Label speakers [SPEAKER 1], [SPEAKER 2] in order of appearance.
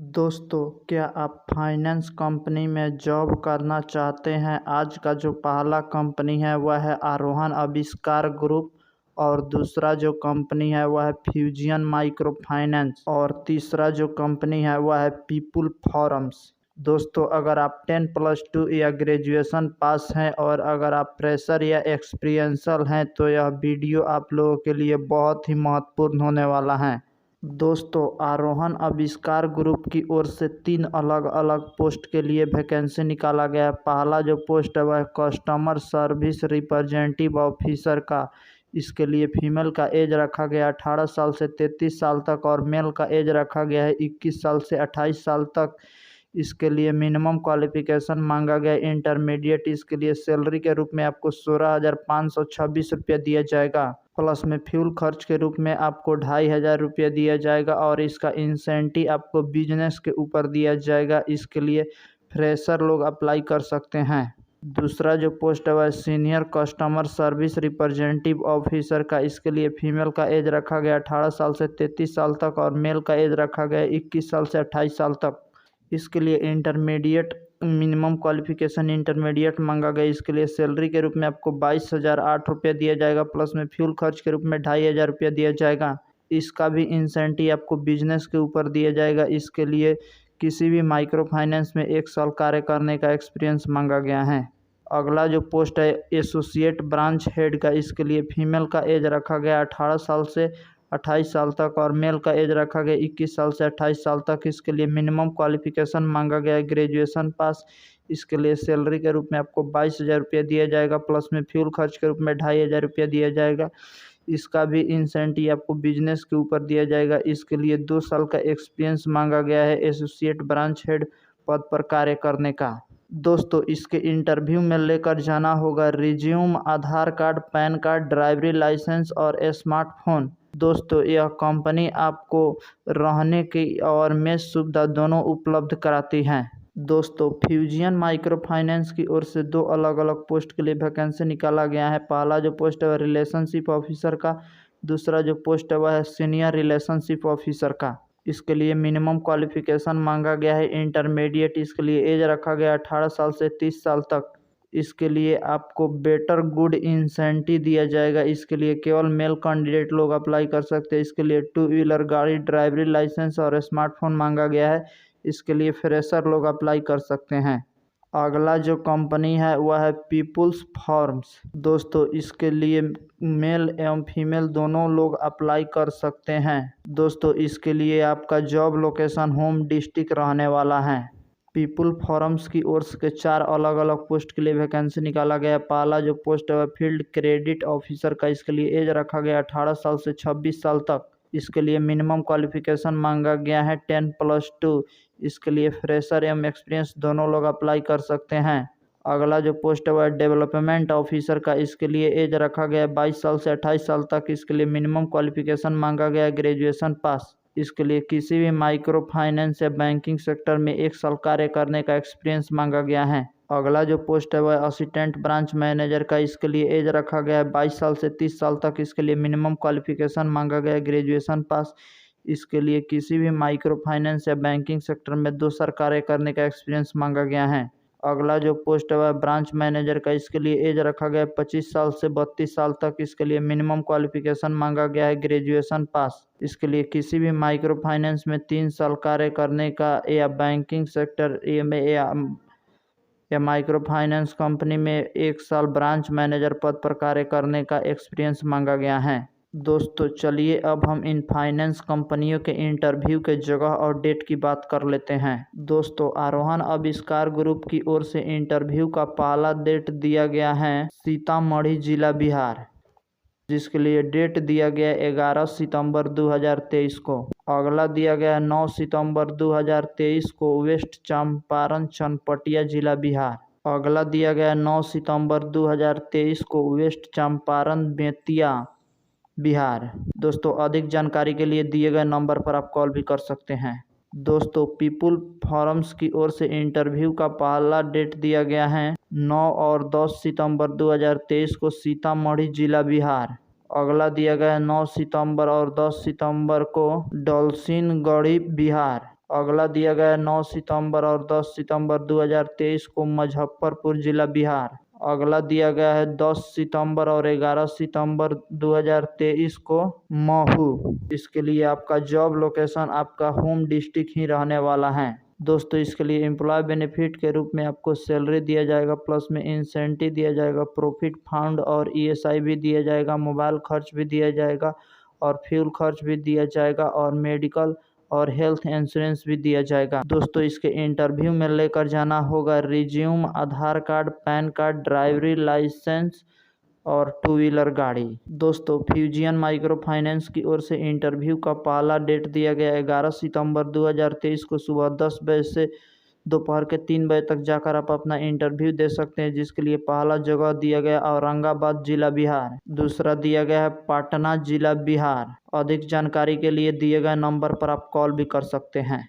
[SPEAKER 1] दोस्तों, क्या आप फाइनेंस कंपनी में जॉब करना चाहते हैं? आज का जो पहला कंपनी है वह है आरोहन आविष्कार ग्रुप और दूसरा जो कंपनी है वह है फ्यूजियन माइक्रो फाइनेंस और तीसरा जो कंपनी है वह है पीपुल फॉरम्स। दोस्तों, अगर आप 10+2 या ग्रेजुएशन पास हैं और अगर आप फ्रेशर या एक्सपीरियंसल हैं तो यह वीडियो आप लोगों के लिए बहुत ही महत्वपूर्ण होने वाला है। दोस्तों, आरोहन आविष्कार ग्रुप की ओर से 3 अलग अलग पोस्ट के लिए वैकेंसी निकाला गया है। पहला जो पोस्ट है वह कस्टमर सर्विस रिप्रेजेंटेटिव ऑफिसर का। इसके लिए फीमेल का एज रखा गया 18 साल से 33 साल तक और मेल का एज रखा गया है 21 साल से 28 साल तक। इसके लिए मिनिमम क्वालिफिकेशन मांगा गया है इंटरमीडिएट। इसके लिए सैलरी के रूप में आपको 16,526 रुपया दिया जाएगा, प्लस में फ्यूल खर्च के रूप में आपको 2,500 रुपया दिया जाएगा और इसका इंसेंटिव आपको बिजनेस के ऊपर दिया जाएगा। इसके लिए फ्रेशर लोग अप्लाई कर सकते हैं। दूसरा जो पोस्ट है वह senior customer service representative officer का। इसके लिए फीमेल का एज रखा गया 18 साल से 33 साल तक और मेल का एज रखा गया 21 साल से 28 साल तक। इसके लिए इंटरमीडिएट मिनिमम क्वालिफिकेशन इंटरमीडिएट मांगा गया। इसके लिए सैलरी के रूप में आपको 22,008 रुपया दिया जाएगा, प्लस में फ्यूल खर्च के रूप में 2,500 रुपया दिया जाएगा। इसका भी इंसेंटिव आपको बिजनेस के ऊपर दिया जाएगा। इसके लिए किसी भी माइक्रो फाइनेंस में 1 साल कार्य करने का एक्सपीरियंस मांगा गया है। अगला जो पोस्ट है एसोसिएट ब्रांच हेड का। इसके लिए फीमेल का एज रखा गया 18 साल से 28 साल तक और मेल का एज रखा गया 21 साल से 28 साल तक। इसके लिए मिनिमम क्वालिफिकेशन मांगा गया है ग्रेजुएशन पास। इसके लिए सैलरी के रूप में आपको 22,000 रुपया दिया जाएगा, प्लस में फ्यूल खर्च के रूप में 2,500 रुपया दिया जाएगा। इसका भी इंसेंटिव आपको बिजनेस के ऊपर दिया जाएगा। इसके लिए 2 साल का एक्सपीरियंस मांगा गया है एसोसिएट ब्रांच हेड पद पर कार्य करने का। दोस्तों, इसके इंटरव्यू में लेकर जाना होगा रिज्यूम, आधार कार्ड, पैन कार्ड, ड्राइवरी लाइसेंस और स्मार्टफोन। दोस्तों, यह कंपनी आपको रहने की और मेस सुविधा दोनों उपलब्ध कराती है। दोस्तों, फ्यूजियन माइक्रो फाइनेंस की ओर से 2 अलग अलग पोस्ट के लिए वैकेंसी निकाला गया है। पहला जो पोस्ट है वह रिलेशनशिप ऑफिसर का, दूसरा जो पोस्ट है वह है सीनियर रिलेशनशिप ऑफिसर का। इसके लिए मिनिमम क्वालिफिकेशन मांगा गया है इंटरमीडिएट। इसके लिए एज रखा गया 18 साल से 30 साल तक। इसके लिए आपको बेटर गुड इंसेंटिव दिया जाएगा। इसके लिए केवल मेल कैंडिडेट लोग अप्लाई कर सकते हैं। इसके लिए 2 व्हीलर गाड़ी, ड्राइवरी लाइसेंस और स्मार्टफोन मांगा गया है। इसके लिए फ्रेशर लोग अप्लाई कर सकते हैं। अगला जो कंपनी है वह है पीपुल्स फॉर्म्स। दोस्तों, इसके लिए मेल एवं फीमेल दोनों लोग अप्लाई कर सकते हैं। दोस्तों, इसके लिए आपका जॉब लोकेशन होम डिस्ट्रिक्ट रहने वाला है। पीपुल फॉरम्स की ओर से 4 अलग अलग पोस्ट के लिए वैकेंसी निकाला गया। पहला जो पोस्ट है फील्ड क्रेडिट ऑफिसर का। इसके लिए एज रखा गया 18 साल से 26 साल तक। इसके लिए मिनिमम क्वालिफिकेशन मांगा गया है 10+2। इसके लिए फ्रेशर एवं एक्सपीरियंस दोनों लोग अप्लाई कर सकते हैं। अगला जो पोस्ट है वह डेवलपमेंट ऑफिसर का। इसके लिए एज रखा गया 22 साल से 28 साल तक। इसके लिए मिनिमम क्वालिफिकेशन मांगा गया है ग्रेजुएशन पास। इसके लिए किसी भी माइक्रो फाइनेंस या बैंकिंग सेक्टर में 1 साल कार्य करने का एक्सपीरियंस मांगा गया है। अगला जो पोस्ट है वह असिस्टेंट ब्रांच मैनेजर का। इसके लिए एज रखा गया है 22 साल से 30 साल तक। इसके लिए मिनिमम क्वालिफिकेशन मांगा गया है ग्रेजुएशन पास। इसके लिए किसी भी माइक्रो फाइनेंस या बैंकिंग सेक्टर में 2 साल कार्य करने का एक्सपीरियंस मांगा गया है। अगला जो पोस्ट है वह ब्रांच मैनेजर का। इसके लिए एज रखा गया है 25 साल से 32 साल तक। इसके लिए मिनिमम क्वालिफिकेशन मांगा गया है ग्रेजुएशन पास। इसके लिए किसी भी माइक्रो फाइनेंस में 3 साल कार्य करने का या बैंकिंग सेक्टर या माइक्रो फाइनेंस कंपनी में 1 साल ब्रांच मैनेजर पद पर कार्य करने का एक्सपीरियंस मांगा गया है। दोस्तों, चलिए अब हम इन फाइनेंस कंपनियों के इंटरव्यू के जगह और डेट की बात कर लेते हैं। दोस्तों, आरोहन आविष्कार ग्रुप की ओर से इंटरव्यू का पहला डेट दिया गया है सीतामढ़ी जिला बिहार, जिसके लिए डेट दिया गया 11 सितंबर 2023 को। अगला दिया गया 9 सितंबर 2023 को वेस्ट चंपारण चनपटिया जिला बिहार। अगला दिया गया 9 सितंबर 2023 को वेस्ट चंपारण बेतिया बिहार। दोस्तों, अधिक जानकारी के लिए दिए गए नंबर पर आप कॉल भी कर सकते हैं। दोस्तों, पीपुल फॉरम्स की ओर से इंटरव्यू का पहला डेट दिया गया है 9 और 10 सितंबर 2023 को सीतामढ़ी जिला बिहार। अगला दिया गया है 9 सितंबर और 10 सितंबर को डलसिनगढ़ी बिहार। अगला दिया गया है 9 सितंबर और 10 सितंबर 2023 को मुजफ्फरपुर जिला बिहार। अगला दिया गया है 10 सितंबर और 11 सितंबर 2023 को महू। इसके लिए आपका जॉब लोकेशन आपका होम डिस्ट्रिक्ट ही रहने वाला है। दोस्तों इसके लिए एम्प्लॉय बेनिफिट के रूप में आपको सैलरी दिया जाएगा, प्लस में इंसेंटिव दिया जाएगा, प्रॉफिट फंड और ईएसआई भी दिया जाएगा, मोबाइल खर्च भी दिया जाएगा और फ्यूल खर्च भी दिया जाएगा और मेडिकल और हेल्थ इंश्योरेंस भी दिया जाएगा। दोस्तों इसके इंटरव्यू में लेकर जाना होगा रिज्यूम, आधार कार्ड, पैन कार्ड, ड्राइवरी लाइसेंस और टू व्हीलर गाड़ी। दोस्तों फ्यूजियन माइक्रो फाइनेंस की ओर से इंटरव्यू का पहला डेट दिया गया 11 सितंबर 2023 को सुबह 10 बजे से दोपहर के 3 बजे तक जाकर आप अपना इंटरव्यू दे सकते हैं, जिसके लिए पहला जगह दिया गया औरंगाबाद जिला बिहार, दूसरा दिया गया है पटना जिला बिहार। अधिक जानकारी के लिए दिए गए नंबर पर आप कॉल भी कर सकते हैं।